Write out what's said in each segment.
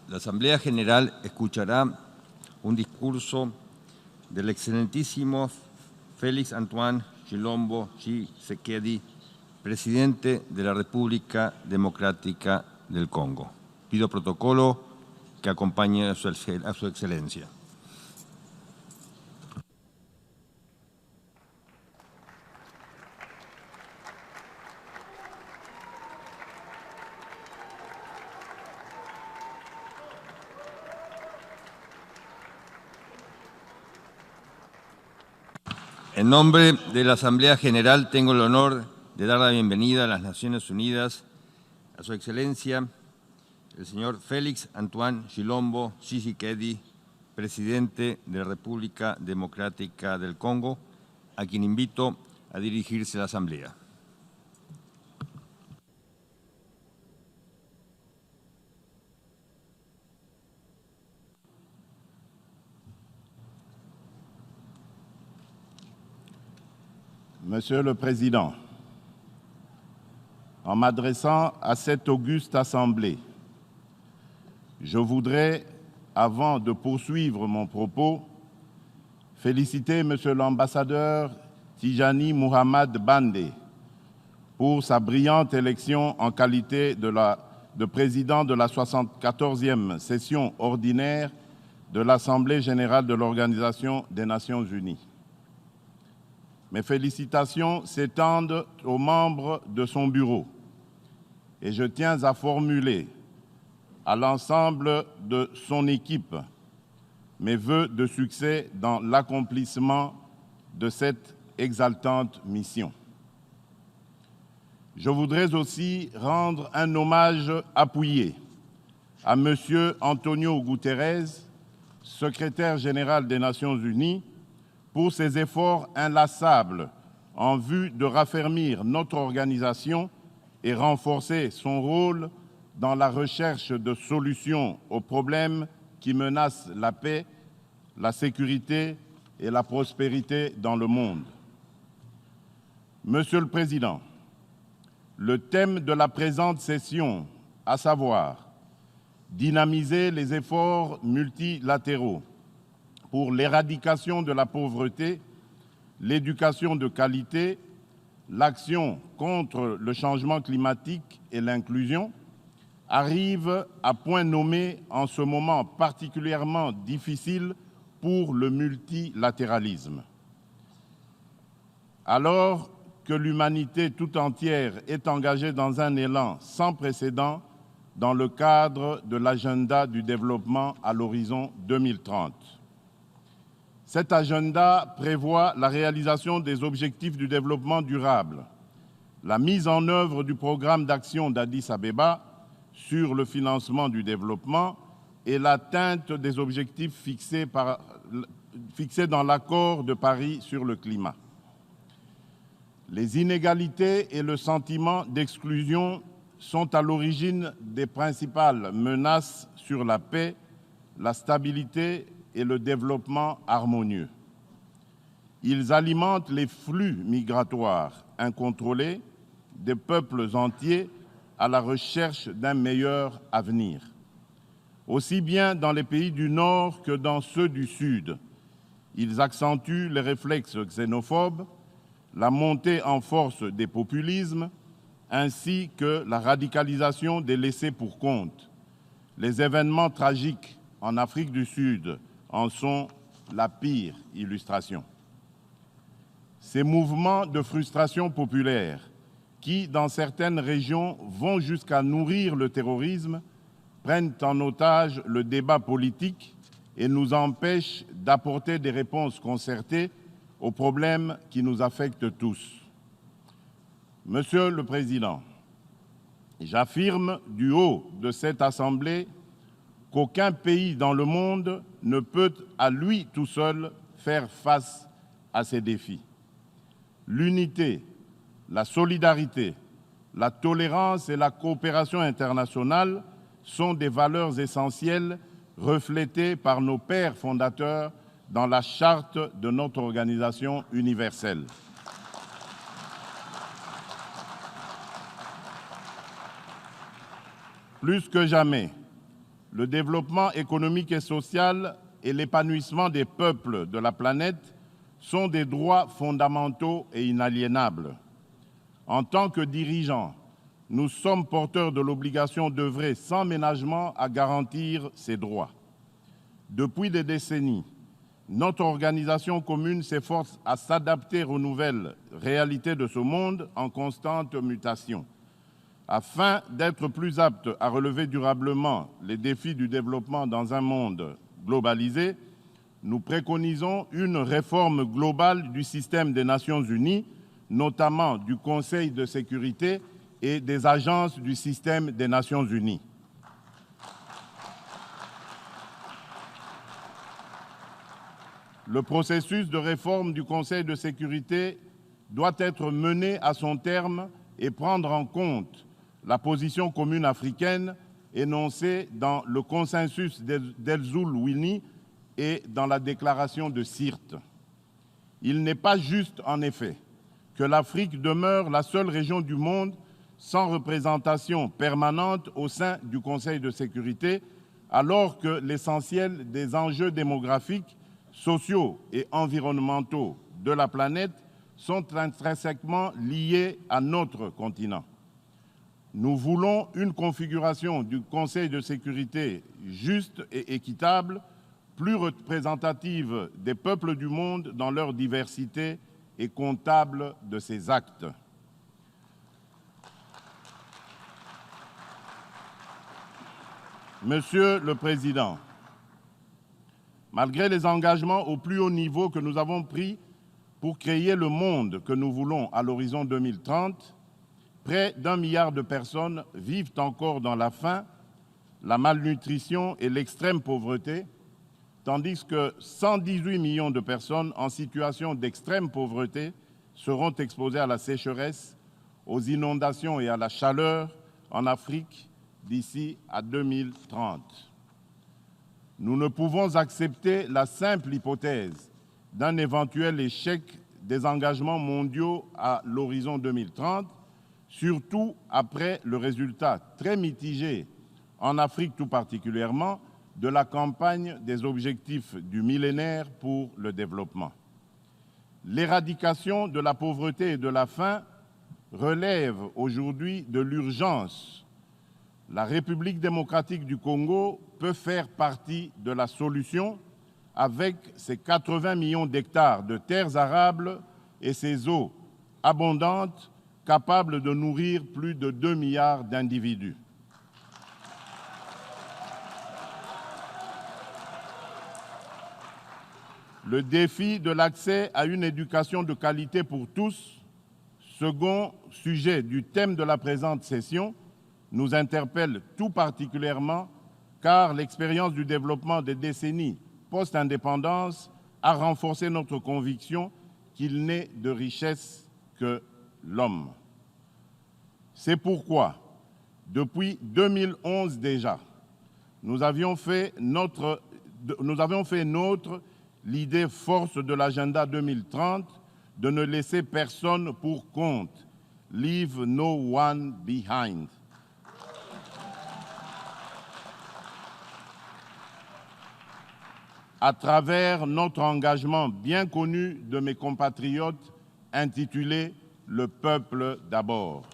La Asamblea General escuchará un discurso del excelentísimo Félix Antoine Tshilombo Tshisekedi, presidente de la República Democrática del Congo. Pido protocolo que acompañe a su excelencia. En nombre de la Asamblea General tengo el honor de dar la bienvenida a las Naciones Unidas a su excelencia, el señor Félix Antoine Tshilombo Tshisekedi, presidente de la República Democrática del Congo, a quien invito a dirigirse a la Asamblea. Monsieur le Président, en m'adressant à cette auguste Assemblée, je voudrais, avant de poursuivre mon propos, féliciter Monsieur l'ambassadeur Tijani Muhammad Bande pour sa brillante élection en qualité de président de la 74e session ordinaire de l'Assemblée générale de l'Organisation des Nations unies. Mes félicitations s'étendent aux membres de son bureau et je tiens à formuler à l'ensemble de son équipe mes vœux de succès dans l'accomplissement de cette exaltante mission. Je voudrais aussi rendre un hommage appuyé à M. Antonio Guterres, secrétaire général des Nations unies, pour ses efforts inlassables en vue de raffermir notre organisation et renforcer son rôle dans la recherche de solutions aux problèmes qui menacent la paix, la sécurité et la prospérité dans le monde. Monsieur le Président, le thème de la présente session, à savoir dynamiser les efforts multilatéraux pour l'éradication de la pauvreté, l'éducation de qualité, l'action contre le changement climatique et l'inclusion, arrive à point nommé en ce moment particulièrement difficile pour le multilatéralisme. Alors que l'humanité tout entière est engagée dans un élan sans précédent dans le cadre de l'agenda du développement à l'horizon 2030. Cet agenda prévoit la réalisation des objectifs du développement durable, la mise en œuvre du programme d'action d'Addis Abeba sur le financement du développement et l'atteinte des objectifs fixés dans l'accord de Paris sur le climat. Les inégalités et le sentiment d'exclusion sont à l'origine des principales menaces sur la paix, la stabilité et le développement harmonieux. Ils alimentent les flux migratoires incontrôlés des peuples entiers à la recherche d'un meilleur avenir. Aussi bien dans les pays du Nord que dans ceux du Sud, ils accentuent les réflexes xénophobes, la montée en force des populismes, ainsi que la radicalisation des laissés pour compte. Les événements tragiques en Afrique du Sud en sont la pire illustration. Ces mouvements de frustration populaire qui, dans certaines régions, vont jusqu'à nourrir le terrorisme, prennent en otage le débat politique et nous empêchent d'apporter des réponses concertées aux problèmes qui nous affectent tous. Monsieur le Président, j'affirme du haut de cette Assemblée qu'aucun pays dans le monde ne peut à lui tout seul faire face à ces défis. L'unité, la solidarité, la tolérance et la coopération internationale sont des valeurs essentielles reflétées par nos pères fondateurs dans la charte de notre organisation universelle. Plus que jamais, le développement économique et social et l'épanouissement des peuples de la planète sont des droits fondamentaux et inaliénables. En tant que dirigeants, nous sommes porteurs de l'obligation d'œuvrer sans ménagement à garantir ces droits. Depuis des décennies, notre organisation commune s'efforce à s'adapter aux nouvelles réalités de ce monde en constante mutation. Afin d'être plus apte à relever durablement les défis du développement dans un monde globalisé, nous préconisons une réforme globale du système des Nations Unies, notamment du Conseil de sécurité et des agences du système des Nations Unies. Le processus de réforme du Conseil de sécurité doit être mené à son terme et prendre en compte la position commune africaine énoncée dans le consensus d'El-Zoul-Wini et dans la déclaration de Sirte. Il n'est pas juste, en effet, que l'Afrique demeure la seule région du monde sans représentation permanente au sein du Conseil de sécurité, alors que l'essentiel des enjeux démographiques, sociaux et environnementaux de la planète sont intrinsèquement liés à notre continent. Nous voulons une configuration du Conseil de sécurité juste et équitable, plus représentative des peuples du monde dans leur diversité et comptable de ses actes. Monsieur le Président, malgré les engagements au plus haut niveau que nous avons pris pour créer le monde que nous voulons à l'horizon 2030, près d'1 milliard de personnes vivent encore dans la faim, la malnutrition et l'extrême pauvreté, tandis que 118 millions de personnes en situation d'extrême pauvreté seront exposées à la sécheresse, aux inondations et à la chaleur en Afrique d'ici à 2030. Nous ne pouvons accepter la simple hypothèse d'un éventuel échec des engagements mondiaux à l'horizon 2030, surtout après le résultat très mitigé, en Afrique tout particulièrement, de la campagne des objectifs du millénaire pour le développement. L'éradication de la pauvreté et de la faim relève aujourd'hui de l'urgence. La République démocratique du Congo peut faire partie de la solution avec ses 80 millions d'hectares de terres arables et ses eaux abondantes capables de nourrir plus de 2 milliards d'individus. Le défi de l'accès à une éducation de qualité pour tous, second sujet du thème de la présente session, nous interpelle tout particulièrement car l'expérience du développement des décennies post-indépendance a renforcé notre conviction qu'il n'est de richesse que l'homme. C'est pourquoi, depuis 2011 déjà, nous avions fait nôtre l'idée force de l'agenda 2030 de ne laisser personne pour compte. Leave no one behind. À travers notre engagement bien connu de mes compatriotes intitulé « Le peuple d'abord ».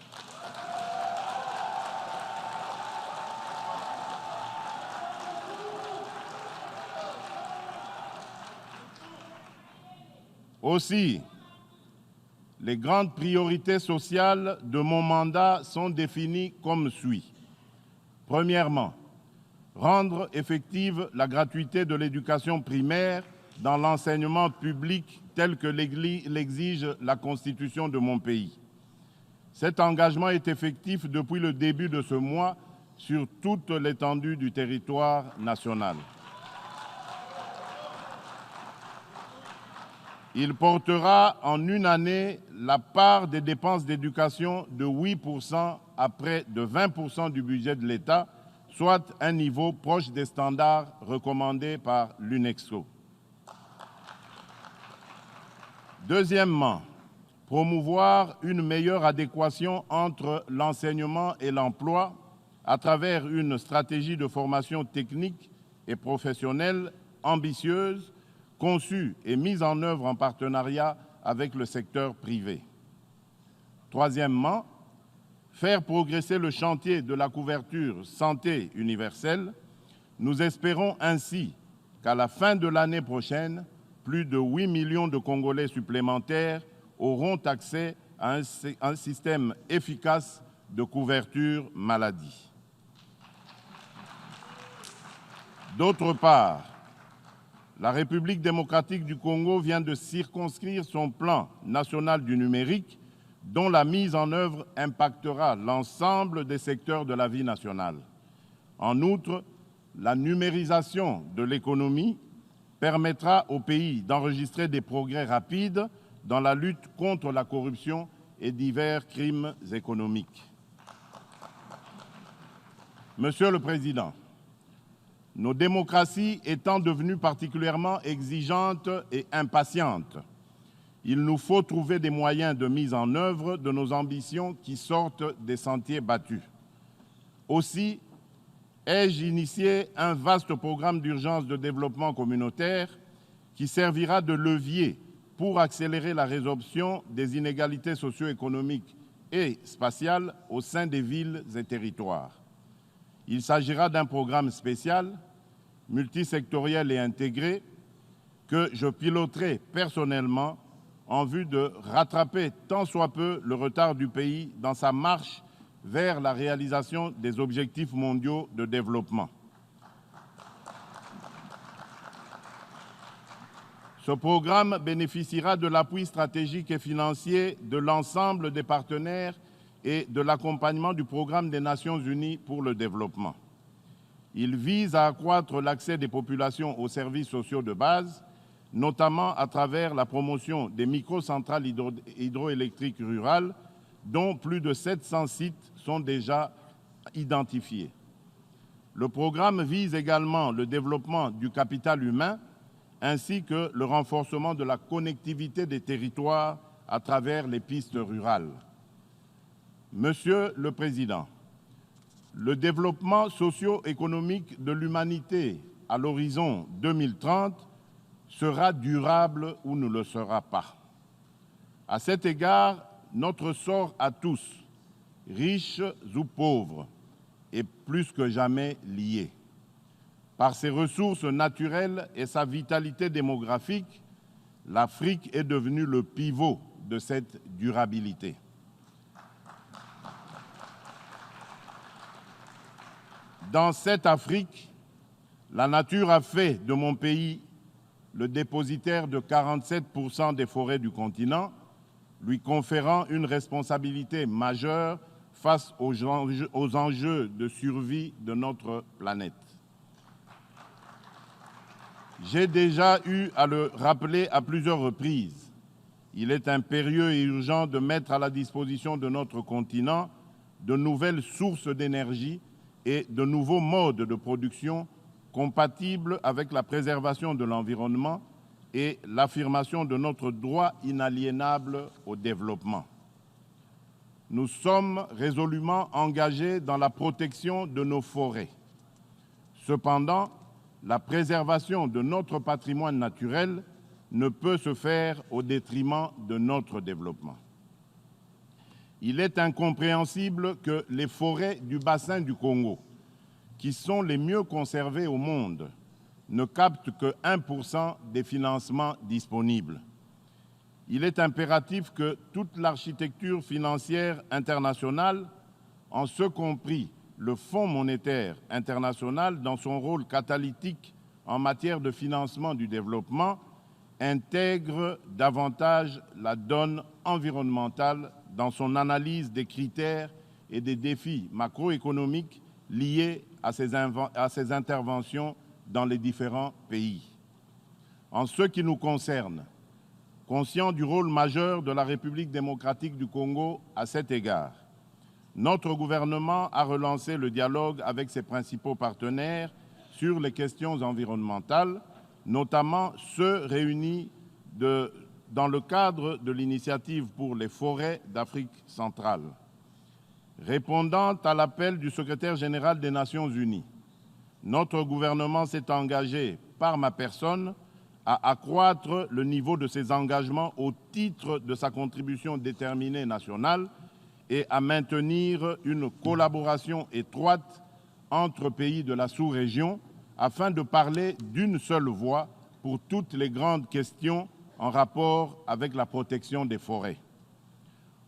Aussi, les grandes priorités sociales de mon mandat sont définies comme suit. Premièrement, rendre effective la gratuité de l'éducation primaire dans l'enseignement public tel que l'exige la Constitution de mon pays. Cet engagement est effectif depuis le début de ce mois sur toute l'étendue du territoire national. Il portera en une année la part des dépenses d'éducation de 8% à près de 20% du budget de l'État, soit un niveau proche des standards recommandés par l'UNESCO. Deuxièmement, promouvoir une meilleure adéquation entre l'enseignement et l'emploi à travers une stratégie de formation technique et professionnelle ambitieuse, conçue et mise en œuvre en partenariat avec le secteur privé. Troisièmement, faire progresser le chantier de la couverture santé universelle. Nous espérons ainsi qu'à la fin de l'année prochaine, plus de 8 millions de Congolais supplémentaires auront accès à un système efficace de couverture maladie. D'autre part, la République démocratique du Congo vient de circonscrire son plan national du numérique, dont la mise en œuvre impactera l'ensemble des secteurs de la vie nationale. En outre, la numérisation de l'économie permettra au pays d'enregistrer des progrès rapides dans la lutte contre la corruption et divers crimes économiques. Monsieur le Président, nos démocraties étant devenues particulièrement exigeantes et impatientes, il nous faut trouver des moyens de mise en œuvre de nos ambitions qui sortent des sentiers battus. Aussi, ai-je initié un vaste programme d'urgence de développement communautaire qui servira de levier pour accélérer la résorption des inégalités socio-économiques et spatiales au sein des villes et territoires. Il s'agira d'un programme spécial, multisectoriel et intégré, que je piloterai personnellement en vue de rattraper tant soit peu le retard du pays dans sa marche vers la réalisation des objectifs mondiaux de développement. Ce programme bénéficiera de l'appui stratégique et financier de l'ensemble des partenaires et de l'accompagnement du Programme des Nations Unies pour le développement. Il vise à accroître l'accès des populations aux services sociaux de base, notamment à travers la promotion des microcentrales hydroélectriques rurales, dont plus de 700 sites sont déjà identifiés. Le programme vise également le développement du capital humain ainsi que le renforcement de la connectivité des territoires à travers les pistes rurales. Monsieur le Président, le développement socio-économique de l'humanité à l'horizon 2030 sera durable ou ne le sera pas. À cet égard, notre sort à tous, riches ou pauvres, est plus que jamais lié. Par ses ressources naturelles et sa vitalité démographique, l'Afrique est devenue le pivot de cette durabilité. Dans cette Afrique, la nature a fait de mon pays le dépositaire de 47% des forêts du continent, lui conférant une responsabilité majeure face aux enjeux de survie de notre planète. J'ai déjà eu à le rappeler à plusieurs reprises. Il est impérieux et urgent de mettre à la disposition de notre continent de nouvelles sources d'énergie et de nouveaux modes de production compatibles avec la préservation de l'environnement et l'affirmation de notre droit inaliénable au développement. Nous sommes résolument engagés dans la protection de nos forêts. Cependant, la préservation de notre patrimoine naturel ne peut se faire au détriment de notre développement. Il est incompréhensible que les forêts du bassin du Congo, qui sont les mieux conservées au monde, ne captent que 1% des financements disponibles. Il est impératif que toute l'architecture financière internationale, en ce compris le Fonds monétaire international dans son rôle catalytique en matière de financement du développement, intègre davantage la donne environnementale dans son analyse des critères et des défis macroéconomiques liés à ces interventions dans les différents pays. En ce qui nous concerne, conscient du rôle majeur de la République démocratique du Congo à cet égard, notre gouvernement a relancé le dialogue avec ses principaux partenaires sur les questions environnementales, notamment ceux réunis dans le cadre de l'initiative pour les forêts d'Afrique centrale. Répondant à l'appel du secrétaire général des Nations unies, notre gouvernement s'est engagé, par ma personne, à accroître le niveau de ses engagements au titre de sa contribution déterminée nationale et à maintenir une collaboration étroite entre pays de la sous-région afin de parler d'une seule voix pour toutes les grandes questions en rapport avec la protection des forêts.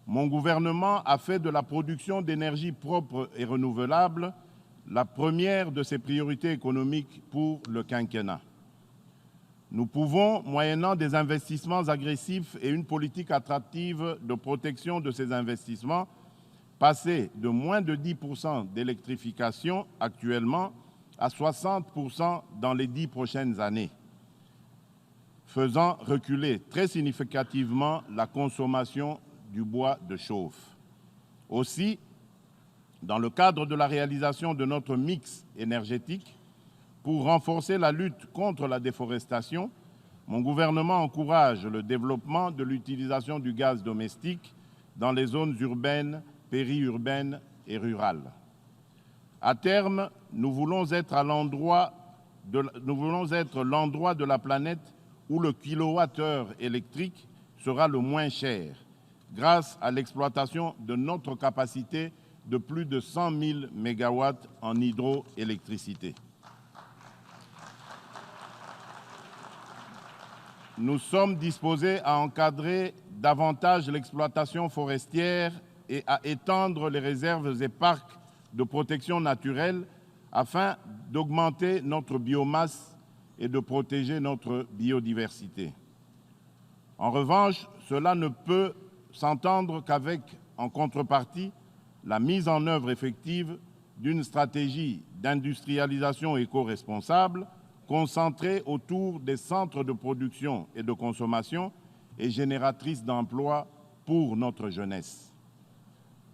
Mon gouvernement a fait de la production d'énergie propre et renouvelable la première de ses priorités économiques pour le quinquennat. Nous pouvons, moyennant des investissements agressifs et une politique attractive de protection de ces investissements, passer de moins de 10% d'électrification actuellement à 60% dans les 10 prochaines années, faisant reculer très significativement la consommation du bois de chauffe. Aussi, dans le cadre de la réalisation de notre mix énergétique, pour renforcer la lutte contre la déforestation, mon gouvernement encourage le développement de l'utilisation du gaz domestique dans les zones urbaines, périurbaines et rurales. À terme, nous voulons être l'endroit de la planète où le kilowattheure électrique sera le moins cher, grâce à l'exploitation de notre capacité de plus de 100 000 mégawatts en hydroélectricité. Nous sommes disposés à encadrer davantage l'exploitation forestière et à étendre les réserves et parcs de protection naturelle afin d'augmenter notre biomasse et de protéger notre biodiversité. En revanche, cela ne peut s'entendre qu'avec, en contrepartie, la mise en œuvre effective d'une stratégie d'industrialisation éco-responsable concentrée autour des centres de production et de consommation et génératrice d'emplois pour notre jeunesse.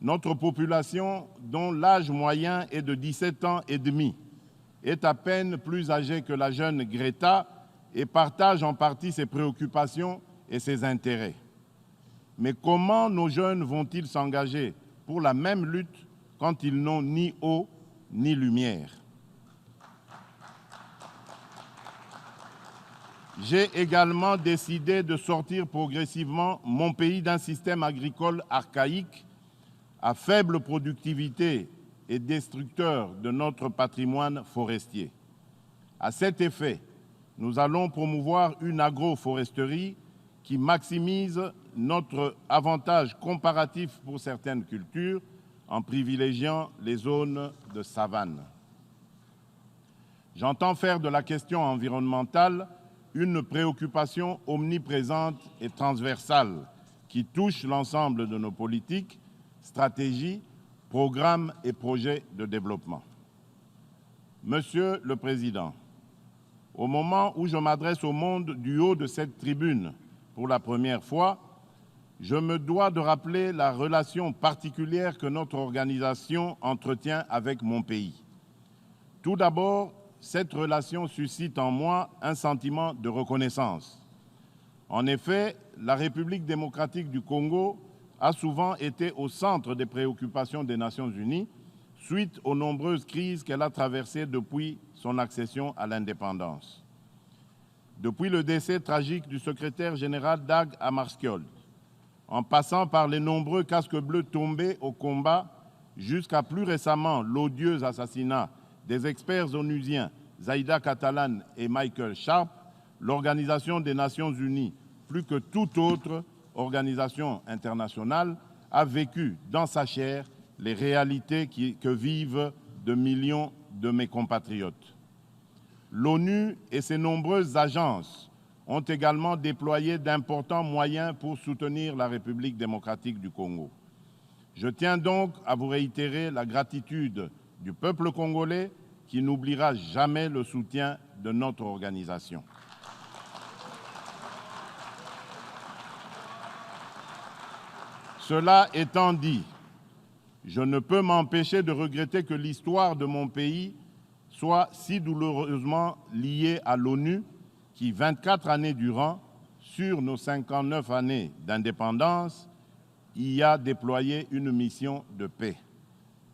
Notre population, dont l'âge moyen est de 17 ans et demi, est à peine plus âgée que la jeune Greta et partage en partie ses préoccupations et ses intérêts. Mais comment nos jeunes vont-ils s'engager pour la même lutte quand ils n'ont ni eau ni lumière? J'ai également décidé de sortir progressivement mon pays d'un système agricole archaïque à faible productivité et destructeur de notre patrimoine forestier. À cet effet, nous allons promouvoir une agroforesterie qui maximise notre avantage comparatif pour certaines cultures en privilégiant les zones de savane. J'entends faire de la question environnementale une préoccupation omniprésente et transversale qui touche l'ensemble de nos politiques, stratégies, programmes et projets de développement. Monsieur le Président, au moment où je m'adresse au monde du haut de cette tribune pour la première fois, je me dois de rappeler la relation particulière que notre organisation entretient avec mon pays. Tout d'abord, cette relation suscite en moi un sentiment de reconnaissance. En effet, la République démocratique du Congo a souvent été au centre des préoccupations des Nations unies suite aux nombreuses crises qu'elle a traversées depuis son accession à l'indépendance. Depuis le décès tragique du secrétaire général Dag Hammarskjöld, en passant par les nombreux casques bleus tombés au combat, jusqu'à plus récemment l'odieux assassinat des experts onusiens Zaïda Catalan et Michael Sharp, l'Organisation des Nations Unies, plus que toute autre organisation internationale, a vécu dans sa chair les réalités que vivent de millions de mes compatriotes. L'ONU et ses nombreuses agences ont également déployé d'importants moyens pour soutenir la République démocratique du Congo. Je tiens donc à vous réitérer la gratitude du peuple congolais qui n'oubliera jamais le soutien de notre organisation. Cela étant dit, je ne peux m'empêcher de regretter que l'histoire de mon pays soit si douloureusement liée à l'ONU qui, 24 années durant, sur nos 59 années d'indépendance, y a déployé une mission de paix.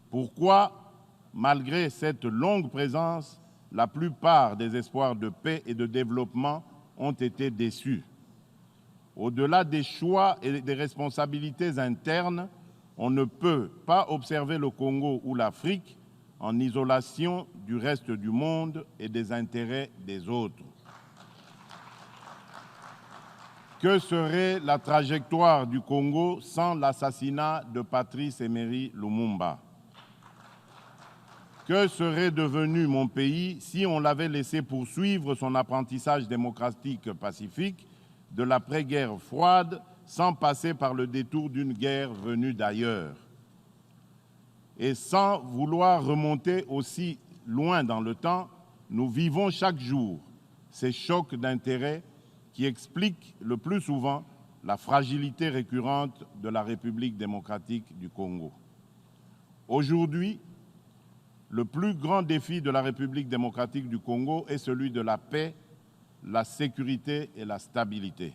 Pourquoi, malgré cette longue présence, la plupart des espoirs de paix et de développement ont été déçus? Au-delà des choix et des responsabilités internes, on ne peut pas observer le Congo ou l'Afrique en isolation du reste du monde et des intérêts des autres. Que serait la trajectoire du Congo sans l'assassinat de Patrice Emery Lumumba? Que serait devenu mon pays si on l'avait laissé poursuivre son apprentissage démocratique pacifique de l'après-guerre froide sans passer par le détour d'une guerre venue d'ailleurs? Et sans vouloir remonter aussi loin dans le temps, nous vivons chaque jour ces chocs d'intérêts qui expliquent le plus souvent la fragilité récurrente de la République démocratique du Congo. Aujourd'hui, le plus grand défi de la République démocratique du Congo est celui de la paix, la sécurité et la stabilité.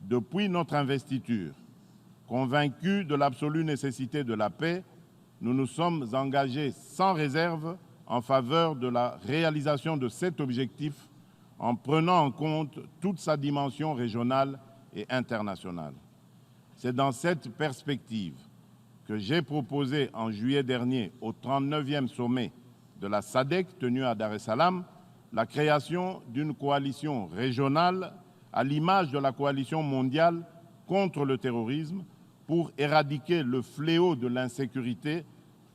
Depuis notre investiture, convaincus de l'absolue nécessité de la paix, nous nous sommes engagés sans réserve en faveur de la réalisation de cet objectif en prenant en compte toute sa dimension régionale et internationale. C'est dans cette perspective que j'ai proposé en juillet dernier au 39e sommet de la SADC tenu à Dar es Salaam la création d'une coalition régionale à l'image de la coalition mondiale contre le terrorisme pour éradiquer le fléau de l'insécurité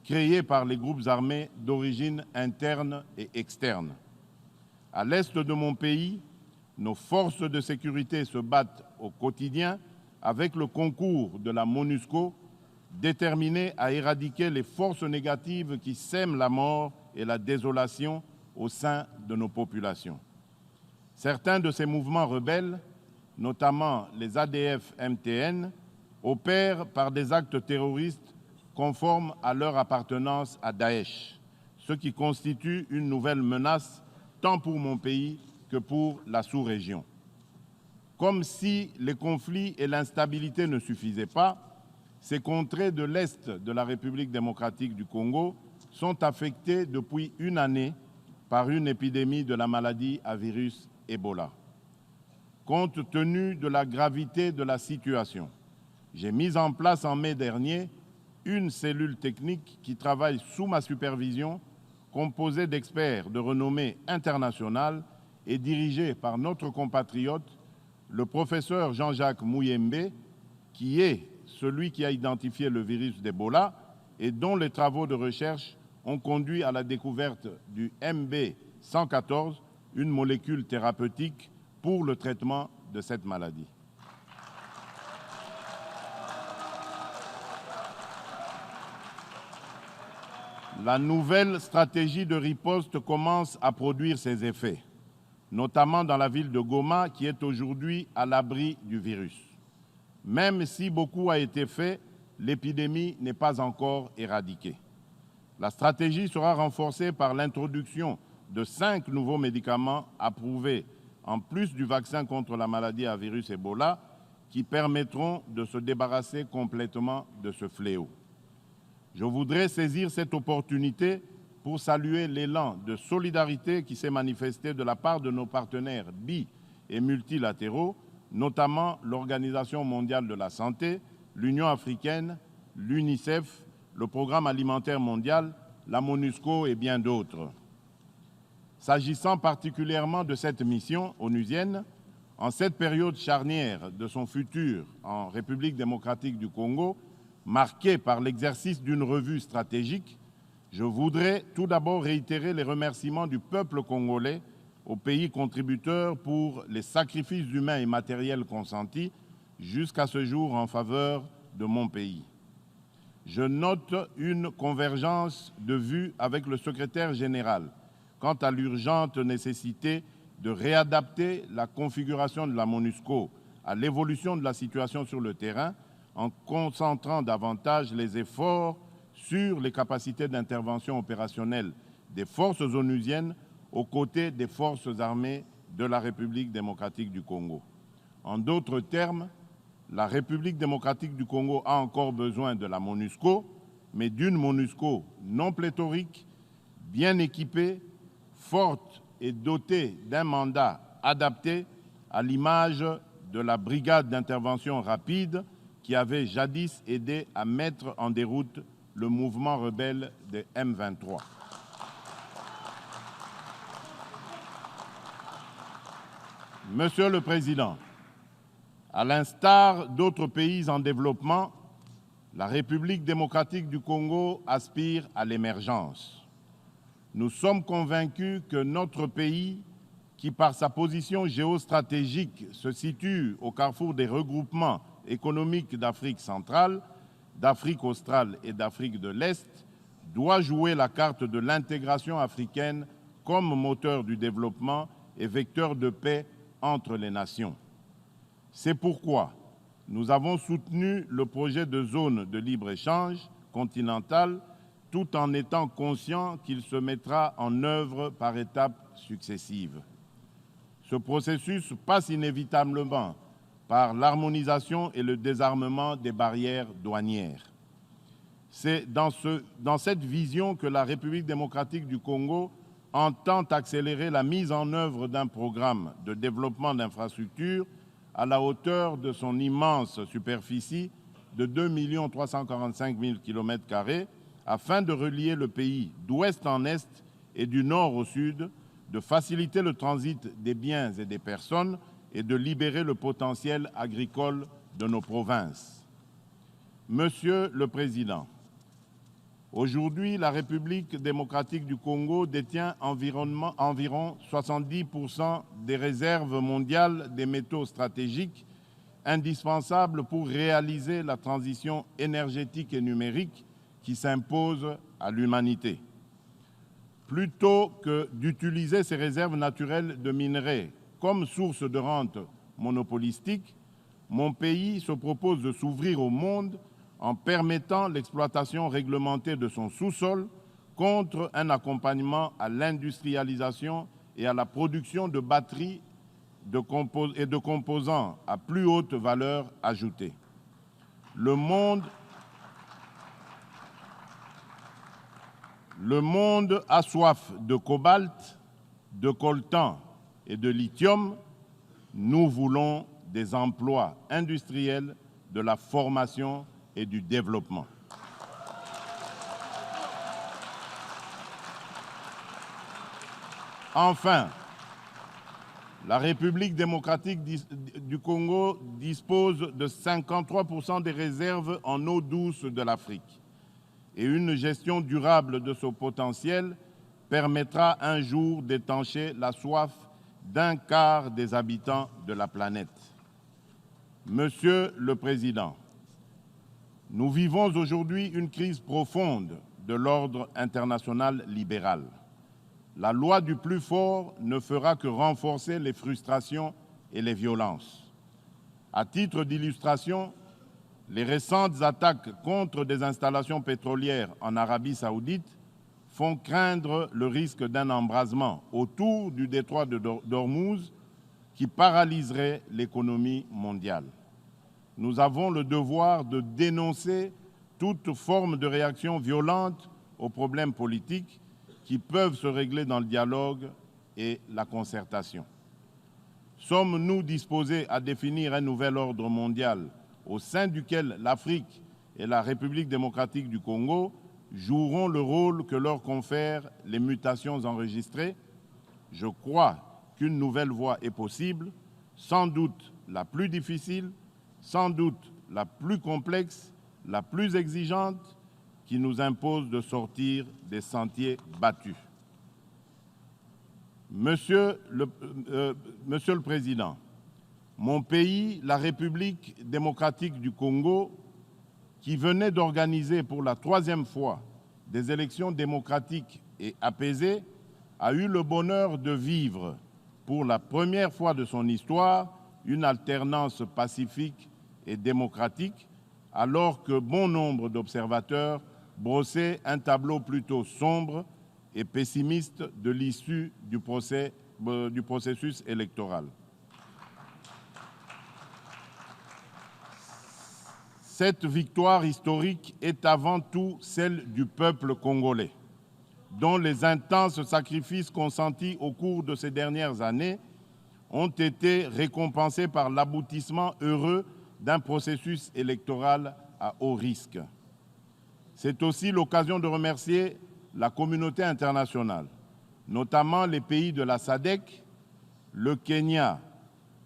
créé par les groupes armés d'origine interne et externe. À l'est de mon pays, nos forces de sécurité se battent au quotidien avec le concours de la MONUSCO, déterminée à éradiquer les forces négatives qui sèment la mort et la désolation au sein de nos populations. Certains de ces mouvements rebelles, notamment les ADF-MTN, opèrent par des actes terroristes conformes à leur appartenance à Daesh, ce qui constitue une nouvelle menace tant pour mon pays que pour la sous-région. Comme si les conflits et l'instabilité ne suffisaient pas, ces contrées de l'Est de la République démocratique du Congo sont affectées depuis une année par une épidémie de la maladie à virus Ebola. Compte tenu de la gravité de la situation, j'ai mis en place en mai dernier une cellule technique qui travaille sous ma supervision, composée d'experts de renommée internationale et dirigée par notre compatriote, le professeur Jean-Jacques Mouyembe, qui est celui qui a identifié le virus d'Ebola et dont les travaux de recherche ont conduit à la découverte du MB114, une molécule thérapeutique pour le traitement de cette maladie. La nouvelle stratégie de riposte commence à produire ses effets, notamment dans la ville de Goma, qui est aujourd'hui à l'abri du virus. Même si beaucoup a été fait, l'épidémie n'est pas encore éradiquée. La stratégie sera renforcée par l'introduction de 5 nouveaux médicaments approuvés, en plus du vaccin contre la maladie à virus Ebola, qui permettront de se débarrasser complètement de ce fléau. Je voudrais saisir cette opportunité pour saluer l'élan de solidarité qui s'est manifesté de la part de nos partenaires bi- et multilatéraux, notamment l'Organisation mondiale de la santé, l'Union africaine, l'UNICEF, le Programme alimentaire mondial, la MONUSCO et bien d'autres. S'agissant particulièrement de cette mission onusienne, en cette période charnière de son futur en République démocratique du Congo, marquée par l'exercice d'une revue stratégique, je voudrais tout d'abord réitérer les remerciements du peuple congolais aux pays contributeurs pour les sacrifices humains et matériels consentis jusqu'à ce jour en faveur de mon pays. Je note une convergence de vues avec le secrétaire général quant à l'urgente nécessité de réadapter la configuration de la MONUSCO à l'évolution de la situation sur le terrain en concentrant davantage les efforts sur les capacités d'intervention opérationnelle des forces onusiennes aux côtés des forces armées de la République démocratique du Congo. En d'autres termes, la République démocratique du Congo a encore besoin de la MONUSCO, mais d'une MONUSCO non pléthorique, bien équipée, forte et dotée d'un mandat adapté à l'image de la brigade d'intervention rapide qui avait jadis aidé à mettre en déroute le mouvement rebelle des M23. Monsieur le Président, à l'instar d'autres pays en développement, la République démocratique du Congo aspire à l'émergence. Nous sommes convaincus que notre pays, qui par sa position géostratégique se situe au carrefour des regroupements économiques d'Afrique centrale, d'Afrique australe et d'Afrique de l'Est, doit jouer la carte de l'intégration africaine comme moteur du développement et vecteur de paix entre les nations. C'est pourquoi nous avons soutenu le projet de zone de libre-échange continentale tout en étant conscients qu'il se mettra en œuvre par étapes successives. Ce processus passe inévitablement par l'harmonisation et le désarmement des barrières douanières. C'est dans cette vision que la République démocratique du Congo entend accélérer la mise en œuvre d'un programme de développement d'infrastructures à la hauteur de son immense superficie de 2 345 000 km² afin de relier le pays d'ouest en est et du nord au sud, de faciliter le transit des biens et des personnes et de libérer le potentiel agricole de nos provinces. Monsieur le Président, aujourd'hui, la République démocratique du Congo détient environ 70% des réserves mondiales des métaux stratégiques indispensables pour réaliser la transition énergétique et numérique qui s'impose à l'humanité. Plutôt que d'utiliser ces réserves naturelles de minerais comme source de rente monopolistique, mon pays se propose de s'ouvrir au monde en permettant l'exploitation réglementée de son sous-sol contre un accompagnement à l'industrialisation et à la production de batteries et de composants à plus haute valeur ajoutée. Le monde a soif de cobalt, de coltan et de lithium. Nous voulons des emplois industriels, de la formation et du développement. Enfin, la République démocratique du Congo dispose de 53% des réserves en eau douce de l'Afrique. Et une gestion durable de ce potentiel permettra un jour d'étancher la soif d'un quart des habitants de la planète. Monsieur le Président, nous vivons aujourd'hui une crise profonde de l'ordre international libéral. La loi du plus fort ne fera que renforcer les frustrations et les violences. À titre d'illustration, les récentes attaques contre des installations pétrolières en Arabie saoudite font craindre le risque d'un embrasement autour du détroit d'Ormuz qui paralyserait l'économie mondiale. Nous avons le devoir de dénoncer toute forme de réaction violente aux problèmes politiques qui peuvent se régler dans le dialogue et la concertation. Sommes-nous disposés à définir un nouvel ordre mondial au sein duquel l'Afrique et la République démocratique du Congo joueront le rôle que leur confèrent les mutations enregistrées? Je crois qu'une nouvelle voie est possible, sans doute la plus difficile, sans doute la plus complexe, la plus exigeante, qui nous impose de sortir des sentiers battus. Monsieur le Président, mon pays, la République démocratique du Congo, qui venait d'organiser pour la 3e fois des élections démocratiques et apaisées, a eu le bonheur de vivre, pour la première fois de son histoire, une alternance pacifique et démocratique, alors que bon nombre d'observateurs brossaient un tableau plutôt sombre et pessimiste de l'issue du processus électoral. Cette victoire historique est avant tout celle du peuple congolais, dont les intenses sacrifices consentis au cours de ces dernières années ont été récompensés par l'aboutissement heureux d'un processus électoral à haut risque. C'est aussi l'occasion de remercier la communauté internationale, notamment les pays de la SADC, le Kenya,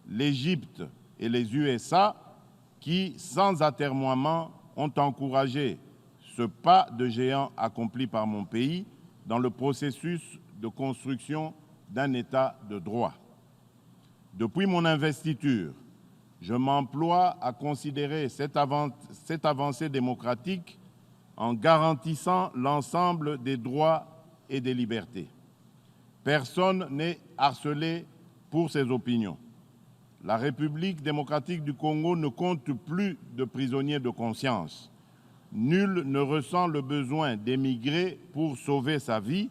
l'Égypte et les USA, qui, sans atermoiement, ont encouragé ce pas de géant accompli par mon pays dans le processus de construction d'un État de droit. Depuis mon investiture, je m'emploie à considérer cette avancée démocratique en garantissant l'ensemble des droits et des libertés. Personne n'est harcelé pour ses opinions. La République démocratique du Congo ne compte plus de prisonniers de conscience. Nul ne ressent le besoin d'émigrer pour sauver sa vie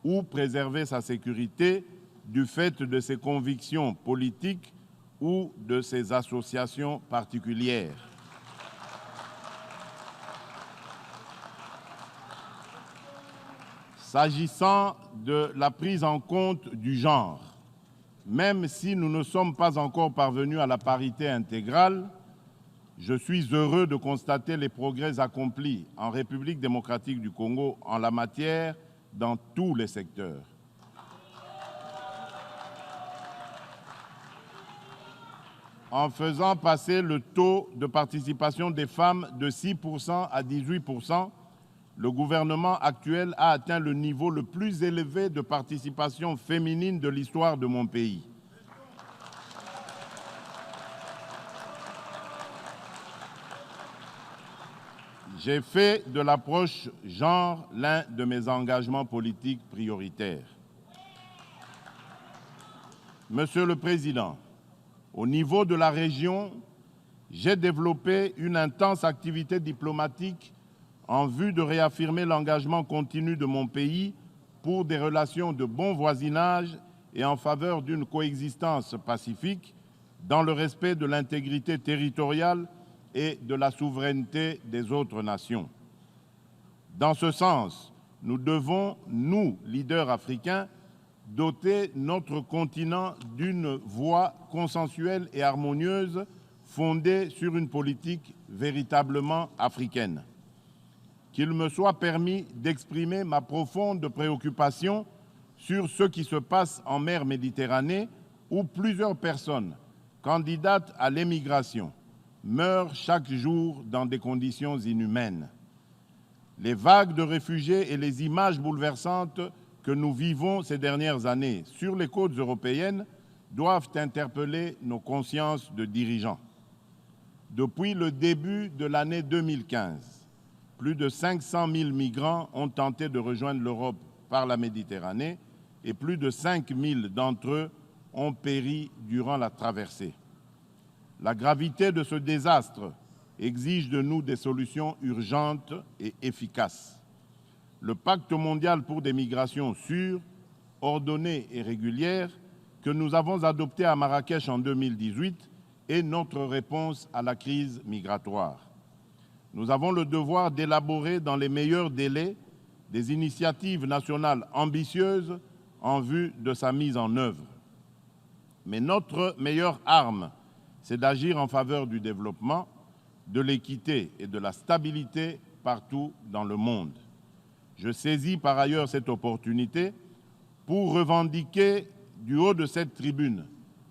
ou préserver sa sécurité du fait de ses convictions politiques ou de ses associations particulières. S'agissant de la prise en compte du genre, même si nous ne sommes pas encore parvenus à la parité intégrale, je suis heureux de constater les progrès accomplis en République démocratique du Congo en la matière dans tous les secteurs. En faisant passer le taux de participation des femmes de 6% à 18%, le gouvernement actuel a atteint le niveau le plus élevé de participation féminine de l'histoire de mon pays. J'ai fait de l'approche genre l'un de mes engagements politiques prioritaires. Monsieur le Président, au niveau de la région, j'ai développé une intense activité diplomatique en vue de réaffirmer l'engagement continu de mon pays pour des relations de bon voisinage et en faveur d'une coexistence pacifique dans le respect de l'intégrité territoriale et de la souveraineté des autres nations. Dans ce sens, nous devons, nous, leaders africains, doter notre continent d'une voie consensuelle et harmonieuse fondée sur une politique véritablement africaine. Qu'il me soit permis d'exprimer ma profonde préoccupation sur ce qui se passe en mer Méditerranée, où plusieurs personnes candidates à l'émigration meurent chaque jour dans des conditions inhumaines. Les vagues de réfugiés et les images bouleversantes que nous vivons ces dernières années sur les côtes européennes doivent interpeller nos consciences de dirigeants. Depuis le début de l'année 2015, plus de 500 000 migrants ont tenté de rejoindre l'Europe par la Méditerranée et plus de 5 000 d'entre eux ont péri durant la traversée. La gravité de ce désastre exige de nous des solutions urgentes et efficaces. Le Pacte mondial pour des migrations sûres, ordonnées et régulières que nous avons adopté à Marrakech en 2018 est notre réponse à la crise migratoire. Nous avons le devoir d'élaborer dans les meilleurs délais des initiatives nationales ambitieuses en vue de sa mise en œuvre. Mais notre meilleure arme, c'est d'agir en faveur du développement, de l'équité et de la stabilité partout dans le monde. Je saisis par ailleurs cette opportunité pour revendiquer du haut de cette tribune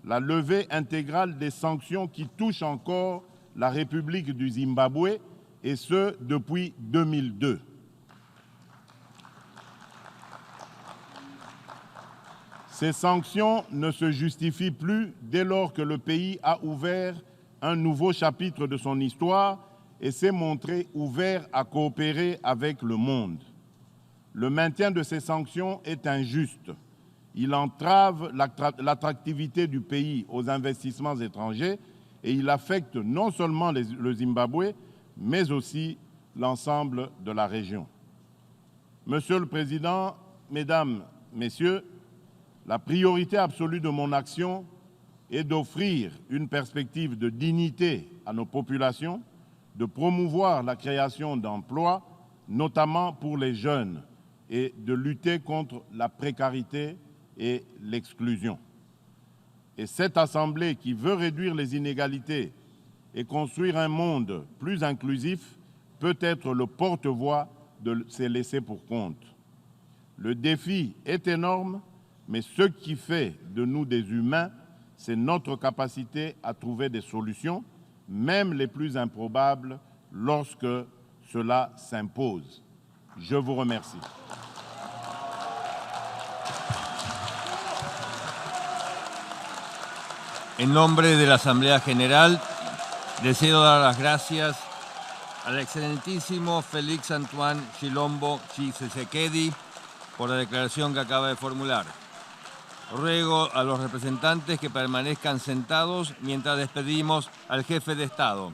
la levée intégrale des sanctions qui touchent encore la République du Zimbabwe, et ce depuis 2002. Ces sanctions ne se justifient plus dès lors que le pays a ouvert un nouveau chapitre de son histoire et s'est montré ouvert à coopérer avec le monde. Le maintien de ces sanctions est injuste. Il entrave l'attractivité du pays aux investissements étrangers et il affecte non seulement le Zimbabwe, mais aussi l'ensemble de la région. Monsieur le Président, Mesdames, Messieurs, la priorité absolue de mon action est d'offrir une perspective de dignité à nos populations, de promouvoir la création d'emplois, notamment pour les jeunes, et de lutter contre la précarité et l'exclusion. Et cette Assemblée qui veut réduire les inégalités et construire un monde plus inclusif peut être le porte-voix de ces laissés-pour-compte. Le défi est énorme, mais ce qui fait de nous des humains, c'est notre capacité à trouver des solutions, même les plus improbables, lorsque cela s'impose. Je vous remercie. En nombre de la Asamblea General, deseo dar las gracias al excelentísimo Félix Antoine Chilombo Tshisekedi por la declaración que acaba de formular. Ruego a los representantes que permanezcan sentados mientras despedimos al jefe de Estado.